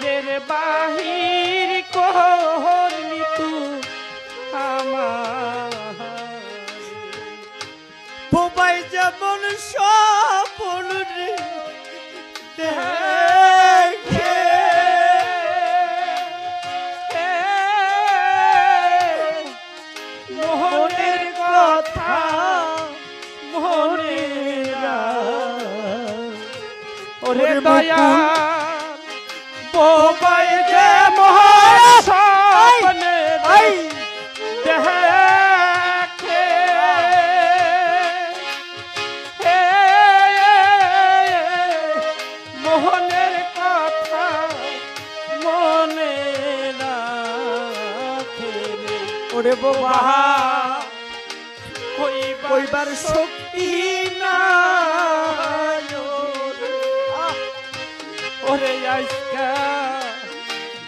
ঘরের বাহির করলি তুই আমার বোবাই যেমন স্বপ্ন রে দেখে মোহনের কথা মনে ওরে দয়া বোবাই যে মোহন স্বপ্নে দেখে মোহনের কথা মনে রাখে ওরে বোবা কইবার শক্তি নাই ওরে আজকা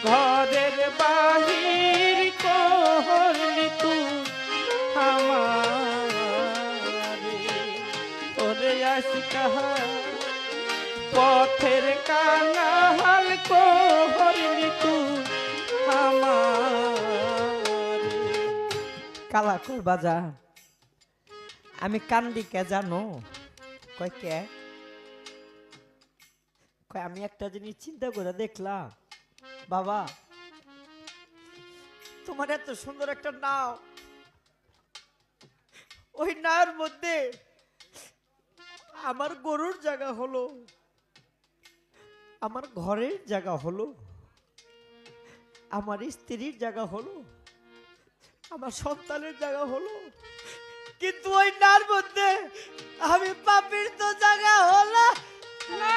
ঘরের বাহির করলি তুই আমারে ওরে আজকা পথের কাঙাল করলি তুই আমারে কালা কর বাজার আমি কান্দি কে জানো কয় কে কয় আমি একটা জিনিস চিন্তা করে দেখলাম বাবা তোমার এত সুন্দর একটা নাও ওই নাওর মধ্যে আমার গরুর জায়গা হলো আমার ঘরের জায়গা হলো আমার স্ত্রীর জায়গা হলো আমার সন্তানের জায়গা হলো কিন্তু ওই নার মধ্যে আমি পাপির তো জায়গা হলো না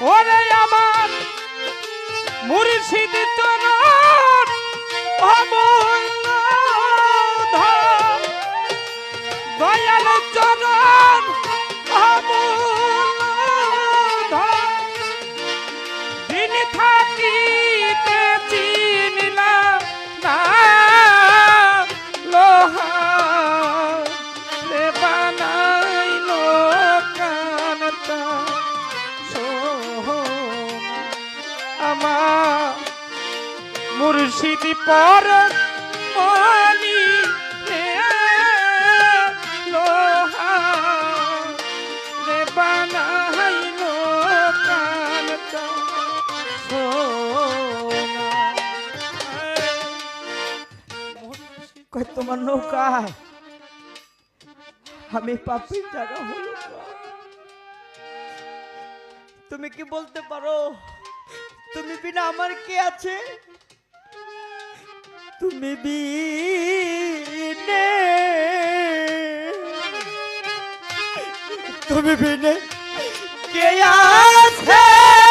ওরে আমার মুর্শিদ চরণ অমূল্য ধন দয়াল চরণ অমূল্য ধন দিন থাকিতে চিনিলাম না লোহা রে বানাইলো কানটা আমার মুর্শিদ পর মনি লোহা রে বানাইলো কানটা কয় তোমার নৌকায় আমি পাপির জায়গা হলো তুমি কি বলতে পারো তুমি বিনা আমার কে আছে তুমি বিনে তুমি বিনে কে আছে